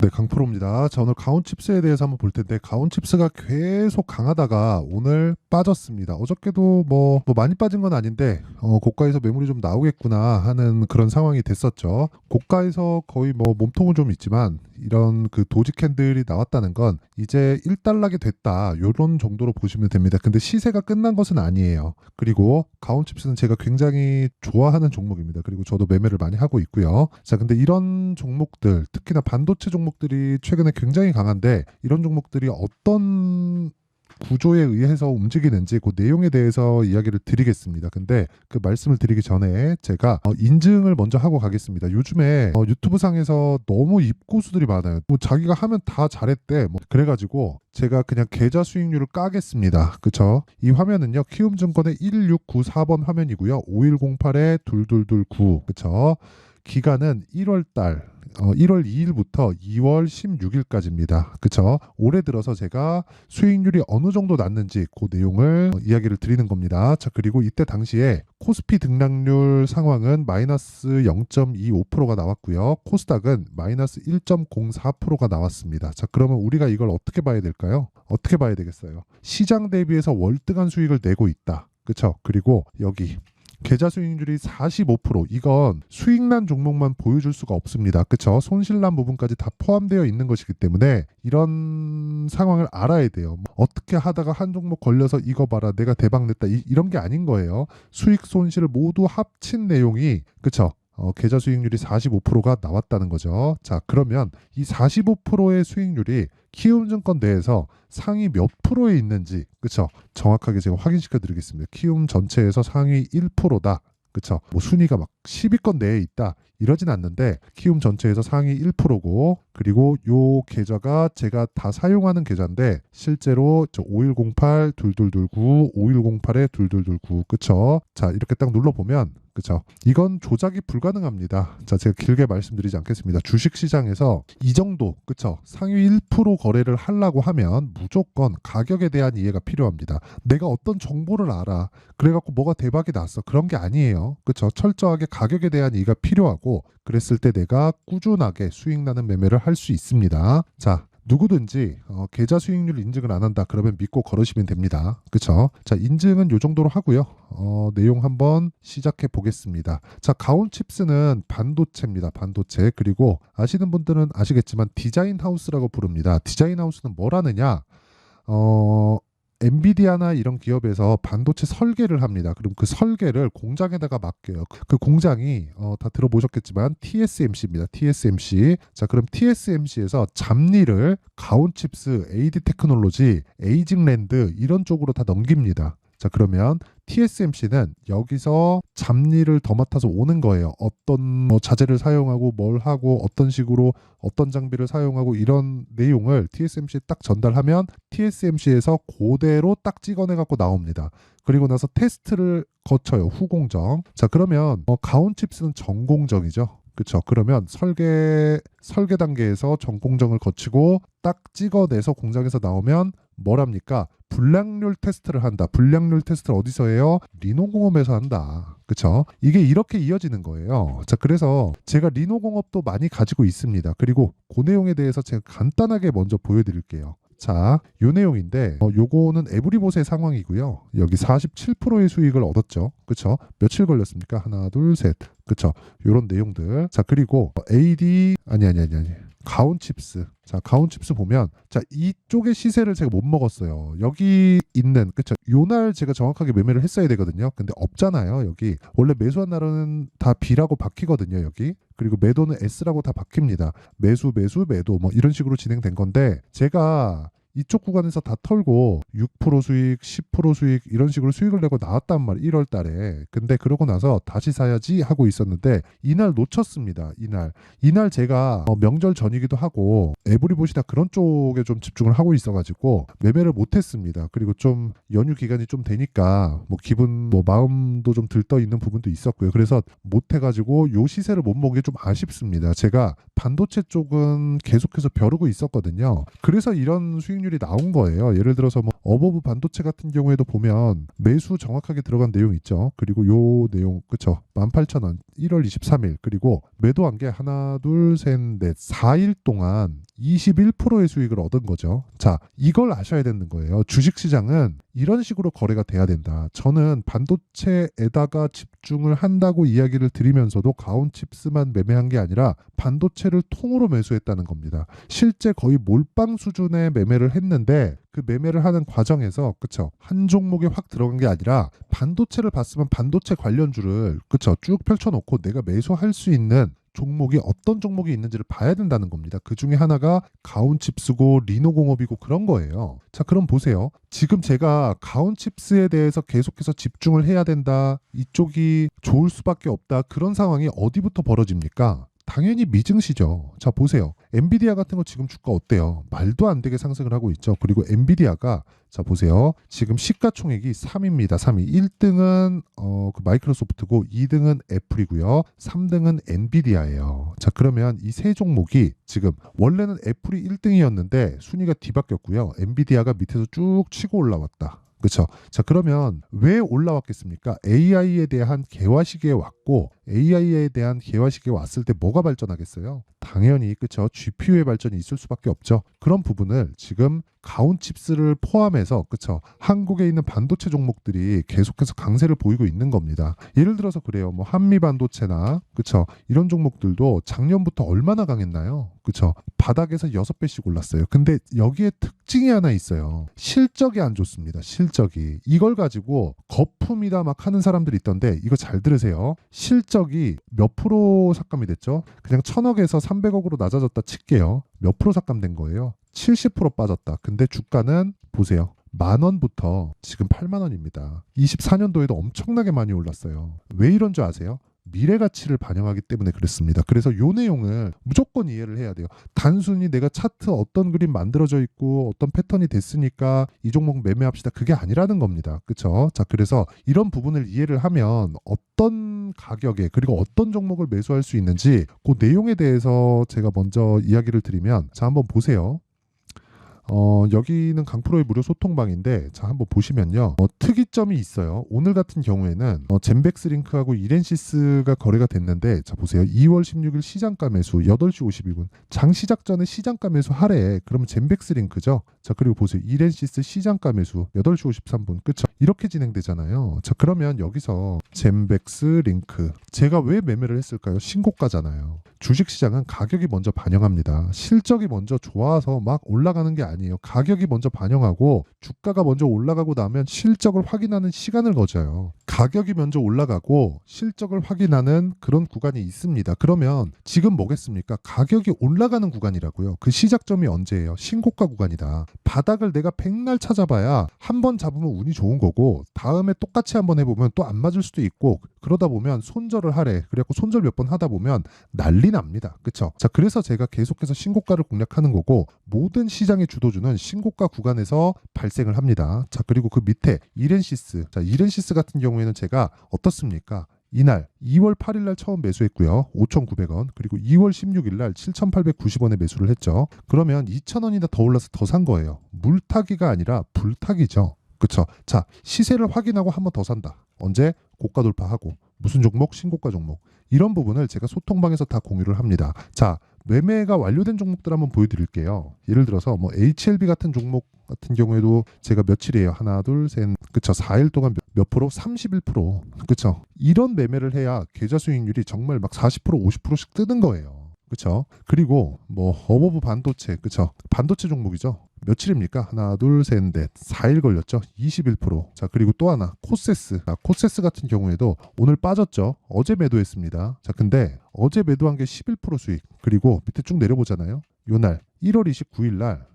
네, 강프로입니다. 자, 오늘 가온칩스에 대해서 한번 볼 텐데, 가온칩스가 계속 강하다가 오늘 빠졌습니다. 어저께도 뭐 많이 빠진 건 아닌데, 고가에서 매물이 좀 나오겠구나 하는 그런 상황이 됐었죠. 고가에서 거의 뭐 몸통은 좀 있지만, 이런 그 도지 캔들이 나왔다는 건 이제 1달러게 됐다, 요런 정도로 보시면 됩니다. 근데 시세가 끝난 것은 아니에요. 그리고 가온칩스는 제가 굉장히 좋아하는 종목입니다. 그리고 저도 매매를 많이 하고 있고요. 자, 근데 이런 종목들, 특히나 반도체 종목들이 최근에 굉장히 강한데, 이런 종목들이 어떤 구조에 의해서 움직이는지 그 내용에 대해서 이야기를 드리겠습니다. 근데 그 말씀을 드리기 전에 제가 인증을 먼저 하고 가겠습니다. 요즘에 유튜브 상에서 너무 입고수들이 많아요. 뭐 자기가 하면 다 잘했대. 뭐 그래가지고 제가 그냥 계좌 수익률을 까겠습니다. 그쵸? 이 화면은요, 키움증권의 1694번 화면이고요. 5108에 2229. 그쵸? 기간은 1월 2일부터 2월 16일까지입니다. 그쵸? 올해 들어서 제가 수익률이 어느 정도 났는지 그 내용을 이야기를 드리는 겁니다. 자, 그리고 이때 당시에 코스피 등락률 상황은 마이너스 0.25%가 나왔고요. 코스닥은 마이너스 1.04%가 나왔습니다. 자, 그러면 우리가 이걸 어떻게 봐야 될까요? 어떻게 봐야 되겠어요? 시장 대비해서 월등한 수익을 내고 있다. 그쵸? 그리고 여기 계좌 수익률이 45%. 이건 수익난 종목만 보여줄 수가 없습니다. 그쵸? 손실난 부분까지 다 포함되어 있는 것이기 때문에 이런 상황을 알아야 돼요. 어떻게 하다가 한 종목 걸려서 이거 봐라, 내가 대박 냈다, 이런 게 아닌 거예요. 수익 손실을 모두 합친 내용이, 그쵸? 계좌 수익률이 45%가 나왔다는 거죠. 자, 그러면 이 45%의 수익률이 키움증권 내에서 상위 몇 프로에 있는지, 그쵸? 정확하게 제가 확인시켜 드리겠습니다. 키움 전체에서 상위 1%다. 그쵸? 뭐 순위가 막 10위권 내에 있다, 이러진 않는데 키움 전체에서 상위 1%고, 그리고 요 계좌가 제가 다 사용하는 계좌인데 실제로 저 5108 2229 5108에 2229. 그쵸? 자, 이렇게 딱 눌러보면, 그쵸? 이건 조작이 불가능합니다. 자, 제가 길게 말씀드리지 않겠습니다. 주식시장에서 이 정도, 그쵸? 상위 1% 거래를 하려고 하면 무조건 가격에 대한 이해가 필요합니다. 내가 어떤 정보를 알아, 그래갖고 뭐가 대박이 났어, 그런 게 아니에요. 그쵸? 철저하게 가격에 대한 이해가 필요하고, 그랬을 때 내가 꾸준하게 수익 나는 매매를 할 수 있습니다. 자, 누구든지 계좌 수익률 인증을 안 한다 그러면 믿고 걸으시면 됩니다. 그쵸? 자, 인증은 요 정도로 하고요. 내용 한번 시작해 보겠습니다. 자, 가온칩스는 반도체입니다. 반도체. 그리고 아시는 분들은 아시겠지만 디자인 하우스라고 부릅니다. 디자인 하우스는 뭘 하느냐? 엔비디아나 이런 기업에서 반도체 설계를 합니다. 그럼 그 설계를 공장에다가 맡겨요. 그 공장이 다 들어보셨겠지만 TSMC입니다. TSMC. 자, 그럼 TSMC에서 잡일을 가온칩스, AD 테크놀로지, 에이징랜드 이런 쪽으로 다 넘깁니다. 자, 그러면 TSMC는 여기서 잡일을 더 맡아서 오는 거예요. 어떤 자재를 사용하고 뭘 하고 어떤 식으로 어떤 장비를 사용하고 이런 내용을 TSMC에 딱 전달하면 TSMC에서 그대로 딱 찍어내 갖고 나옵니다. 그리고 나서 테스트를 거쳐요. 후공정. 자, 그러면 가온칩스는 전공정이죠. 그렇죠. 그러면 설계 단계에서 전공정을 거치고 딱 찍어내서 공장에서 나오면 뭘 합니까? 불량률 테스트를 한다. 불량률 테스트를 어디서 해요? 리노공업에서 한다. 그쵸? 이게 이렇게 이어지는 거예요. 자, 그래서 제가 리노공업도 많이 가지고 있습니다. 그리고 그 내용에 대해서 제가 간단하게 먼저 보여드릴게요. 자, 요 내용인데 요거는 에브리봇의 상황이고요. 여기 47%의 수익을 얻었죠. 그쵸? 며칠 걸렸습니까? 하나, 둘, 셋. 그쵸? 요런 내용들. 자, 그리고 AD 아니. 가온칩스. 자, 가온칩스 보면, 자, 이쪽의 시세를 제가 못 먹었어요. 여기 있는, 그쵸? 요날 제가 정확하게 매매를 했어야 되거든요. 근데 없잖아요. 여기 원래 매수한 날은 다 B라고 박히거든요. 여기. 그리고 매도는 S라고 다 박힙니다. 매수 매도 뭐 이런 식으로 진행된 건데, 제가 이쪽 구간에서 다 털고 6% 수익, 10% 수익 이런 식으로 수익을 내고 나왔단 말이에요. 1월 달에. 근데 그러고 나서 다시 사야지 하고 있었는데 이날 놓쳤습니다. 이날 제가 명절 전이기도 하고 에브리봇이나 그런 쪽에 좀 집중을 하고 있어가지고 매매를 못했습니다. 그리고 좀 연휴 기간이 좀 되니까 뭐 기분 마음도 좀 들떠 있는 부분도 있었고요. 그래서 못해가지고 요 시세를 못 먹은 게 좀 아쉽습니다. 제가 반도체 쪽은 계속해서 벼르고 있었거든요. 그래서 이런 수익 수익률이 나온 거예요. 예를 들어서 뭐 어버브 반도체 같은 경우에도 보면 매수 정확하게 들어간 내용 있죠. 그리고 요 내용 그쵸? 18,000원 1월 23일 그리고 매도한 게 하나 둘 셋 넷 4일 동안 21%의 수익을 얻은 거죠. 자, 이걸 아셔야 되는 거예요. 주식시장은 이런 식으로 거래가 돼야 된다. 저는 반도체에다가 집중을 한다고 이야기를 드리면서도 가온칩스만 매매한 게 아니라 반도체를 통으로 매수했다는 겁니다. 실제 거의 몰빵 수준의 매매를 했는데 그 매매를 하는 과정에서 그쵸 한 종목에 확 들어간 게 아니라 반도체를 봤으면 반도체 관련주를 그쵸 쭉 펼쳐놓고 내가 매수할 수 있는 종목이 어떤 종목이 있는지를 봐야 된다는 겁니다. 그 중에 하나가 가온칩스고 리노공업이고 그런 거예요. 자, 그럼 보세요. 지금 제가 가온칩스에 대해서 계속해서 집중을 해야 된다. 이쪽이 좋을 수밖에 없다. 그런 상황이 어디부터 벌어집니까? 당연히 미증시죠. 자, 보세요. 엔비디아 같은 거 지금 주가 어때요? 말도 안 되게 상승을 하고 있죠. 그리고 엔비디아가 자, 보세요. 지금 시가총액이 3위입니다. 3위. 1등은 그 마이크로소프트고 2등은 애플이고요. 3등은 엔비디아예요. 자, 그러면 이 세 종목이 지금 원래는 애플이 1등이었는데 순위가 뒤바뀌었고요. 엔비디아가 밑에서 쭉 치고 올라왔다. 그렇죠. 자, 그러면 왜 올라왔겠습니까? AI에 대한 개화 시기에 왔고 AI에 대한 개화 시기에 왔을 때 뭐가 발전하겠어요? 당연히 그렇죠. GPU의 발전이 있을 수밖에 없죠. 그런 부분을 지금 가온칩스를 포함해서 그렇죠. 한국에 있는 반도체 종목들이 계속해서 강세를 보이고 있는 겁니다. 예를 들어서 그래요. 뭐 한미 반도체나 그렇죠. 이런 종목들도 작년부터 얼마나 강했나요? 그렇죠. 바닥에서 6배씩 올랐어요. 근데 여기에 특징이 하나 있어요. 실적이 안 좋습니다. 실적이. 이걸 가지고 거품이다 막 하는 사람들이 있던데 이거 잘 들으세요. 실적이 몇 프로 삭감이 됐죠? 그냥 1000억에서 300억으로 낮아졌다 칠게요. 몇 프로 삭감된 거예요? 70% 빠졌다. 근데 주가는 보세요. 10,000원부터 지금 80,000원입니다. 24년도에도 엄청나게 많이 올랐어요. 왜 이런 줄 아세요? 미래 가치를 반영하기 때문에 그렇습니다. 그래서 요 내용을 무조건 이해를 해야 돼요. 단순히 내가 차트 어떤 그림 만들어져 있고 어떤 패턴이 됐으니까 이 종목 매매합시다. 그게 아니라는 겁니다. 그렇죠? 자, 그래서 이런 부분을 이해를 하면 어떤 가격에 그리고 어떤 종목을 매수할 수 있는지 그 내용에 대해서 제가 먼저 이야기를 드리면 자, 한번 보세요. 여기는 강프로의 무료 소통방인데 자 한번 보시면요 특이점이 있어요. 오늘 같은 경우에는 젠백스링크하고 이렌시스가 거래가 됐는데 자 보세요. 2월 16일 시장가 매수 8시 52분 장 시작 전에 시장가 매수 하래. 그러면 젠백스링크죠. 자 그리고 보세요. 이렌시스 시장가 매수 8시 53분 그쵸? 이렇게 진행되잖아요. 자 그러면 여기서 젠백스링크 제가 왜 매매를 했을까요? 신고가잖아요. 주식시장은 가격이 먼저 반영합니다. 실적이 먼저 좋아서 막 올라가는 게 아니에요. 가격이 먼저 반영하고 주가가 먼저 올라가고 나면 실적을 확인하는 시간을 거져요. 가격이 먼저 올라가고 실적을 확인하는 그런 구간이 있습니다. 그러면 지금 뭐겠습니까? 가격이 올라가는 구간이라고요. 그 시작점이 언제예요? 신고가 구간이다. 바닥을 내가 백날 찾아봐야 한 번 잡으면 운이 좋은 거고 다음에 똑같이 한번 해보면 또 안 맞을 수도 있고 그러다 보면 손절을 하래. 그래갖고 손절 몇 번 하다 보면 난리 납니다. 그쵸? 자, 그래서 제가 계속해서 신고가를 공략하는 거고 모든 시장의 주도주는 신고가 구간에서 발생을 합니다. 자, 그리고 그 밑에 이렌시스. 자, 이렌시스 같은 경우에는 제가 어떻습니까? 이날 2월 8일 날 처음 매수했고요. 5,900원. 그리고 2월 16일 날 7,890원에 매수를 했죠. 그러면 2,000원이나 더 올라서 더 산 거예요. 물타기가 아니라 불타기죠. 그쵸? 자, 시세를 확인하고 한 번 더 산다. 언제? 고가 돌파하고. 무슨 종목? 신고가 종목. 이런 부분을 제가 소통방에서 다 공유를 합니다. 자, 매매가 완료된 종목들 한번 보여드릴게요. 예를 들어서 뭐 HLB 같은 종목 같은 경우에도 제가 며칠이에요. 하나, 둘, 셋, 그쵸? 4일 동안 몇 프로? 31%. 그쵸? 이런 매매를 해야 계좌 수익률이 정말 막 40%, 50%씩 뜨는 거예요. 그쵸? 그리고 뭐 어버브 반도체, 그쵸? 반도체 종목이죠. 며칠입니까? 하나, 둘, 셋, 넷. 4일 걸렸죠? 21%. 자, 그리고 또 하나, 코세스. 자, 코세스 같은 경우에도 오늘 빠졌죠? 어제 매도했습니다. 자, 근데 어제 매도한 게 11% 수익. 그리고 밑에 쭉 내려보잖아요. 요날 1월 29일 날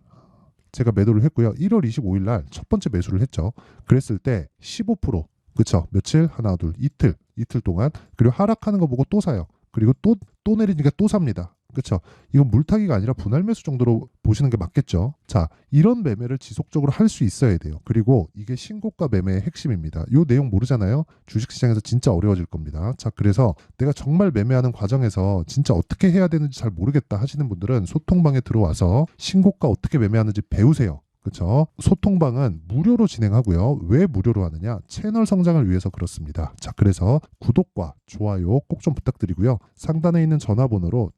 제가 매도를 했고요. 1월 25일 날 첫 번째 매수를 했죠. 그랬을 때 15%. 그쵸? 며칠? 하나, 둘, 이틀 동안. 그리고 하락하는 거 보고 또 사요. 그리고 또 내리니까 또 삽니다. 그렇죠? 이건 물타기가 아니라 분할 매수 정도로 보시는 게 맞겠죠. 자, 이런 매매를 지속적으로 할 수 있어야 돼요. 그리고 이게 신고가 매매의 핵심입니다. 이 내용 모르잖아요. 주식시장에서 진짜 어려워질 겁니다. 자, 그래서 내가 정말 매매하는 과정에서 진짜 어떻게 해야 되는지 잘 모르겠다 하시는 분들은 소통방에 들어와서 신고가 어떻게 매매하는지 배우세요. 그쵸? 소통방은 무료로 진행하고요. 왜 무료로 하느냐? 채널 성장을 위해서 그렇습니다. 자, 그래서 구독과 좋아요 꼭 좀 부탁드리고요. 상단에 있는 전화번호로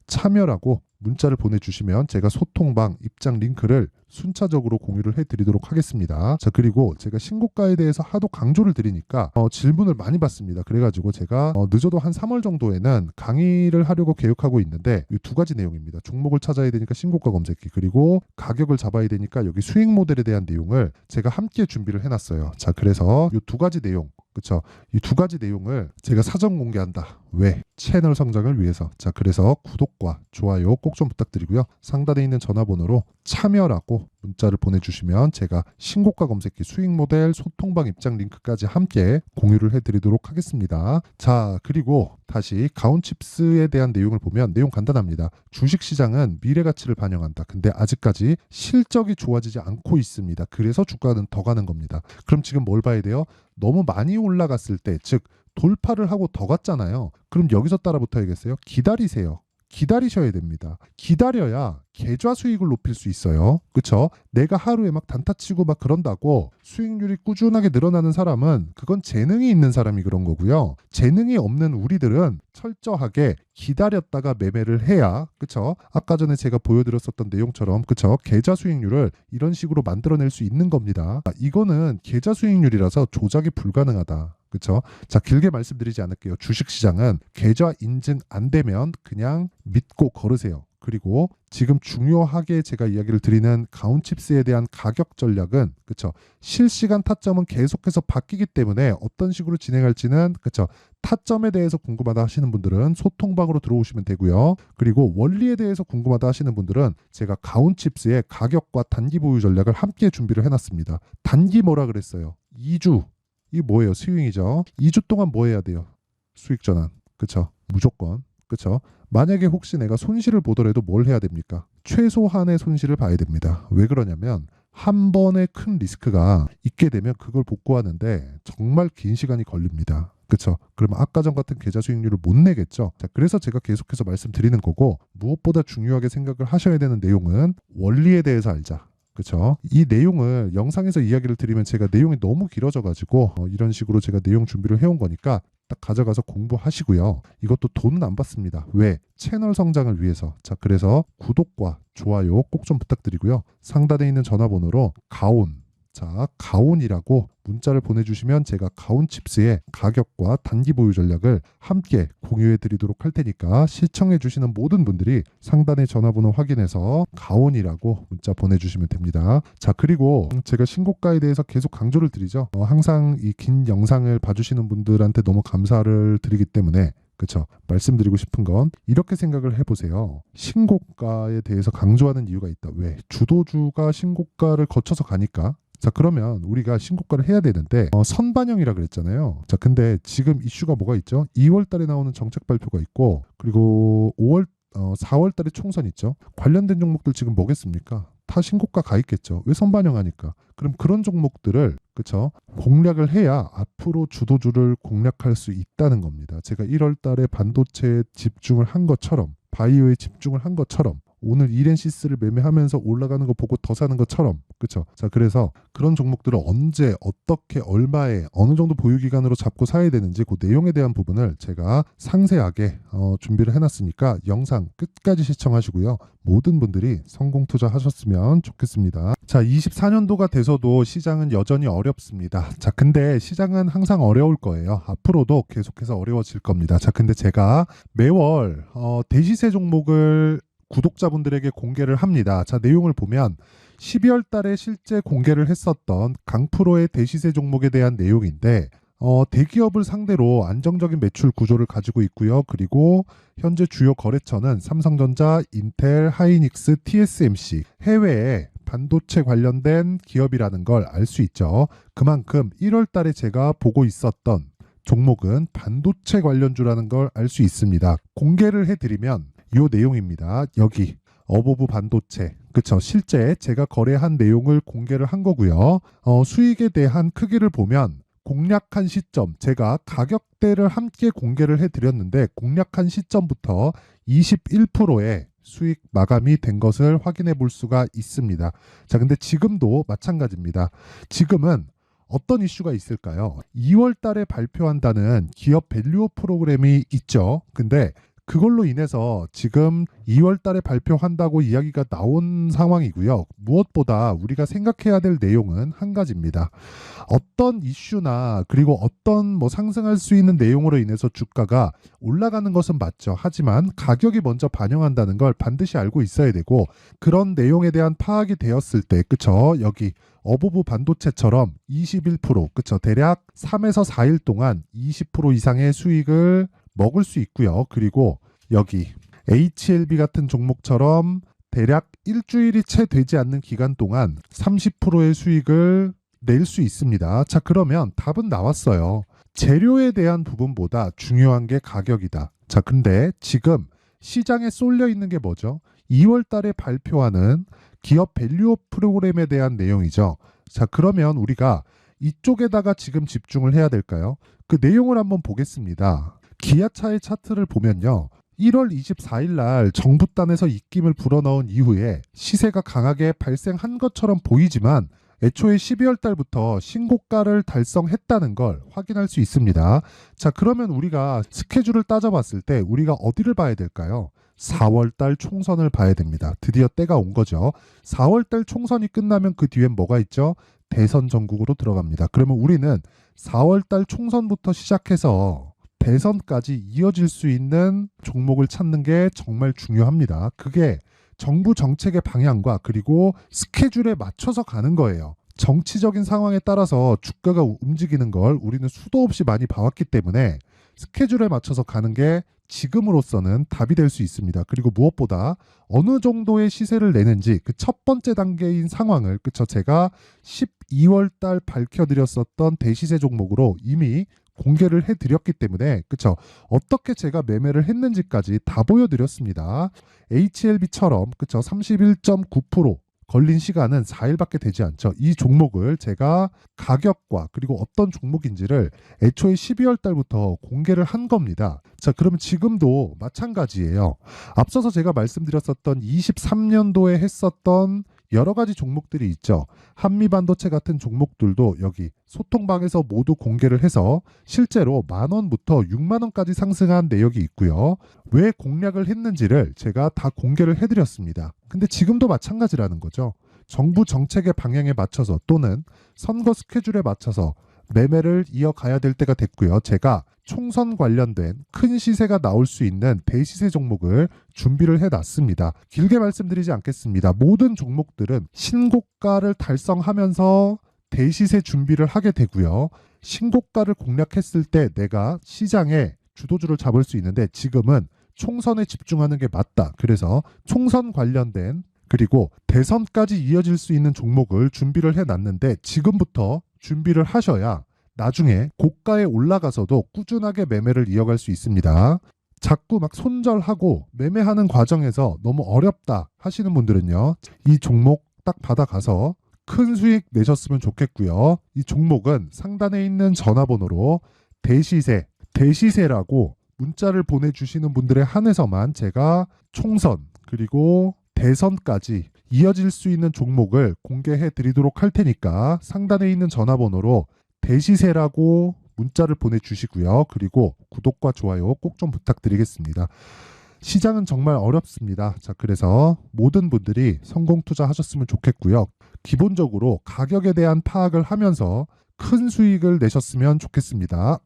참여라고 문자를 보내주시면 제가 소통방 입장 링크를 순차적으로 공유를 해드리도록 하겠습니다. 자, 그리고 제가 신고가에 대해서 하도 강조를 드리니까 질문을 많이 받습니다. 그래가지고 제가 늦어도 한 3월 정도에는 강의를 하려고 계획하고 있는데 이 두 가지 내용입니다. 종목을 찾아야 되니까 신고가 검색기, 그리고 가격을 잡아야 되니까 여기 수익 모델에 대한 내용을 제가 함께 준비를 해놨어요. 자, 그래서 이 두 가지 내용, 그쵸? 이 두 가지 내용을 제가 사전 공개한다. 왜? 채널 성장을 위해서. 자, 그래서 구독과 좋아요 꼭 좀 부탁드리고요. 상단에 있는 전화번호로 참여라고 문자를 보내주시면 제가 신고가 검색기, 수익 모델, 소통방 입장 링크까지 함께 공유를 해드리도록 하겠습니다. 자, 그리고 다시 가온칩스에 대한 내용을 보면 내용 간단합니다. 주식시장은 미래 가치를 반영한다. 근데 아직까지 실적이 좋아지지 않고 있습니다. 그래서 주가는 더 가는 겁니다. 그럼 지금 뭘 봐야 돼요? 너무 많이 올라갔을 때, 즉 돌파를 하고 더 갔잖아요. 그럼 여기서 따라붙어야겠어요? 기다리세요. 기다리셔야 됩니다. 기다려야 계좌 수익을 높일 수 있어요. 그쵸? 내가 하루에 막 단타치고 막 그런다고 수익률이 꾸준하게 늘어나는 사람은 그건 재능이 있는 사람이 그런 거고요. 재능이 없는 우리들은 철저하게 기다렸다가 매매를 해야, 그쵸? 아까 전에 제가 보여드렸었던 내용처럼, 그쵸? 계좌 수익률을 이런 식으로 만들어낼 수 있는 겁니다. 이거는 계좌 수익률이라서 조작이 불가능하다. 그쵸? 자, 길게 말씀드리지 않을게요. 주식시장은 계좌 인증 안 되면 그냥 믿고 걸으세요. 그리고 지금 중요하게 제가 이야기를 드리는 가온칩스에 대한 가격 전략은, 그쵸? 실시간 타점은 계속해서 바뀌기 때문에 어떤 식으로 진행할지는, 그쵸? 타점에 대해서 궁금하다 하시는 분들은 소통방으로 들어오시면 되고요. 그리고 원리에 대해서 궁금하다 하시는 분들은 제가 가온칩스의 가격과 단기 보유 전략을 함께 준비를 해놨습니다. 단기 뭐라 그랬어요? 2주. 이게 뭐예요? 스윙이죠. 2주 동안 뭐 해야 돼요? 수익 전환. 그쵸? 무조건. 그쵸? 만약에 혹시 내가 손실을 보더라도 뭘 해야 됩니까? 최소한의 손실을 봐야 됩니다. 왜 그러냐면 한 번의 큰 리스크가 있게 되면 그걸 복구하는데 정말 긴 시간이 걸립니다. 그쵸? 그러면 아까 전 같은 계좌 수익률을 못 내겠죠. 자, 그래서 제가 계속해서 말씀드리는 거고, 무엇보다 중요하게 생각을 하셔야 되는 내용은 원리에 대해서 알자. 그쵸? 이 내용을 영상에서 이야기를 드리면 제가 내용이 너무 길어져가지고 이런 식으로 제가 내용 준비를 해온 거니까 딱 가져가서 공부하시고요. 이것도 돈은 안 받습니다. 왜? 채널 성장을 위해서. 자, 그래서 구독과 좋아요 꼭 좀 부탁드리고요. 상단에 있는 전화번호로 가온이라고 문자를 보내주시면 제가 가온칩스의 가격과 단기 보유 전략을 함께 공유해 드리도록 할 테니까 시청해 주시는 모든 분들이 상단의 전화번호 확인해서 가온이라고 문자 보내주시면 됩니다. 자, 그리고 제가 신고가에 대해서 계속 강조를 드리죠. 항상 이 긴 영상을 봐주시는 분들한테 너무 감사를 드리기 때문에, 그렇죠. 말씀드리고 싶은 건 이렇게 생각을 해보세요. 신고가에 대해서 강조하는 이유가 있다. 왜? 주도주가 신고가를 거쳐서 가니까. 자, 그러면 우리가 신고가를 해야 되는데 선반영이라 그랬잖아요. 자, 근데 지금 이슈가 뭐가 있죠? 2월 달에 나오는 정책 발표가 있고, 그리고 4월 달에 총선 있죠. 관련된 종목들 지금 뭐겠습니까? 다 신고가 가 있겠죠. 왜 선반영하니까? 그럼 그런 종목들을, 그쵸? 공략을 해야 앞으로 주도주를 공략할 수 있다는 겁니다. 제가 1월 달에 반도체에 집중을 한 것처럼, 바이오에 집중을 한 것처럼, 오늘 이렌시스를 매매하면서 올라가는 거 보고 더 사는 것처럼, 그쵸? 자, 그래서 그런 종목들을 언제, 어떻게, 얼마에, 어느 정도 보유 기간으로 잡고 사야 되는지 그 내용에 대한 부분을 제가 상세하게 준비를 해놨으니까 영상 끝까지 시청하시고요. 모든 분들이 성공 투자하셨으면 좋겠습니다. 자, 24년도가 돼서도 시장은 여전히 어렵습니다. 자, 근데 시장은 항상 어려울 거예요. 앞으로도 계속해서 어려워질 겁니다. 자, 근데 제가 매월 대시세 종목을 구독자분들에게 공개를 합니다. 자, 내용을 보면 12월 달에 실제 공개를 했었던 강프로의 대시세 종목에 대한 내용인데, 대기업을 상대로 안정적인 매출 구조를 가지고 있고요. 그리고 현재 주요 거래처는 삼성전자, 인텔, 하이닉스, TSMC, 해외에 반도체 관련된 기업이라는 걸 알 수 있죠. 그만큼 1월 달에 제가 보고 있었던 종목은 반도체 관련주라는 걸 알 수 있습니다. 공개를 해드리면 이 내용입니다. 여기 어보브 반도체, 그쵸? 실제 제가 거래한 내용을 공개를 한 거고요. 수익에 대한 크기를 보면 공략한 시점, 제가 가격대를 함께 공개를 해드렸는데 공략한 시점부터 21%의 수익 마감이 된 것을 확인해 볼 수가 있습니다. 자, 근데 지금도 마찬가지입니다. 지금은 어떤 이슈가 있을까요? 2월 달에 발표한다는 기업 밸류업 프로그램이 있죠. 근데 그걸로 인해서 지금 2월 달에 발표한다고 이야기가 나온 상황이고요. 무엇보다 우리가 생각해야 될 내용은 한 가지입니다. 어떤 이슈나 그리고 어떤 상승할 수 있는 내용으로 인해서 주가가 올라가는 것은 맞죠. 하지만 가격이 먼저 반영한다는 걸 반드시 알고 있어야 되고, 그런 내용에 대한 파악이 되었을 때, 그쵸? 여기 어부부 반도체처럼 21%, 그쵸? 대략 3에서 4일 동안 20% 이상의 수익을 먹을 수 있고요. 그리고 여기 HLB 같은 종목처럼 대략 일주일이 채 되지 않는 기간 동안 30%의 수익을 낼 수 있습니다. 자, 그러면 답은 나왔어요. 재료에 대한 부분보다 중요한 게 가격이다. 자, 근데 지금 시장에 쏠려 있는 게 뭐죠? 2월 달에 발표하는 기업 밸류업 프로그램에 대한 내용이죠. 자, 그러면 우리가 이쪽에다가 지금 집중을 해야 될까요? 그 내용을 한번 보겠습니다. 기아차의 차트를 보면요. 1월 24일 날 정부단에서 입김을 불어넣은 이후에 시세가 강하게 발생한 것처럼 보이지만 애초에 12월 달부터 신고가를 달성했다는 걸 확인할 수 있습니다. 자, 그러면 우리가 스케줄을 따져봤을 때 우리가 어디를 봐야 될까요? 4월 달 총선을 봐야 됩니다. 드디어 때가 온 거죠. 4월 달 총선이 끝나면 그 뒤엔 뭐가 있죠? 대선 전국으로 들어갑니다. 그러면 우리는 4월 달 총선부터 시작해서 대선까지 이어질 수 있는 종목을 찾는 게 정말 중요합니다. 그게 정부 정책의 방향과 그리고 스케줄에 맞춰서 가는 거예요. 정치적인 상황에 따라서 주가가 움직이는 걸 우리는 수도 없이 많이 봐왔기 때문에 스케줄에 맞춰서 가는 게 지금으로서는 답이 될 수 있습니다. 그리고 무엇보다 어느 정도의 시세를 내는지 그 첫 번째 단계인 상황을, 그쵸, 제가 12월 달 밝혀드렸었던 대시세 종목으로 이미 공개를 해드렸기 때문에, 그쵸, 어떻게 제가 매매를 했는지까지 다 보여드렸습니다. HLB처럼, 그쵸, 31.9% 걸린 시간은 4일밖에 되지 않죠. 이 종목을 제가 가격과 그리고 어떤 종목인지를 애초에 12월 달부터 공개를 한 겁니다. 자, 그러면 지금도 마찬가지예요. 앞서서 제가 말씀드렸었던 23년도에 했었던 여러 가지 종목들이 있죠. 한미반도체 같은 종목들도 여기 소통방에서 모두 공개를 해서 실제로 10,000원부터 60,000원까지 상승한 내역이 있고요. 왜 공략을 했는지를 제가 다 공개를 해드렸습니다. 근데 지금도 마찬가지라는 거죠. 정부 정책의 방향에 맞춰서 또는 선거 스케줄에 맞춰서 매매를 이어가야 될 때가 됐고요. 제가 총선 관련된 큰 시세가 나올 수 있는 대시세 종목을 준비를 해놨습니다. 길게 말씀드리지 않겠습니다. 모든 종목들은 신고가를 달성하면서 대시세 준비를 하게 되고요. 신고가를 공략했을 때 내가 시장에 주도주를 잡을 수 있는데 지금은 총선에 집중하는 게 맞다. 그래서 총선 관련된 그리고 대선까지 이어질 수 있는 종목을 준비를 해놨는데 지금부터 준비를 하셔야 나중에 고가에 올라가서도 꾸준하게 매매를 이어갈 수 있습니다. 자꾸 막 손절하고 매매하는 과정에서 너무 어렵다 하시는 분들은요, 이 종목 딱 받아가서 큰 수익 내셨으면 좋겠고요. 이 종목은 상단에 있는 전화번호로 대시세라고 문자를 보내주시는 분들에 한해서만 제가 총선 그리고 대선까지 이어질 수 있는 종목을 공개해 드리도록 할 테니까 상단에 있는 전화번호로 대시세라고 문자를 보내주시고요. 그리고 구독과 좋아요 꼭 좀 부탁드리겠습니다. 시장은 정말 어렵습니다. 자, 그래서 모든 분들이 성공 투자하셨으면 좋겠고요. 기본적으로 가격에 대한 파악을 하면서 큰 수익을 내셨으면 좋겠습니다.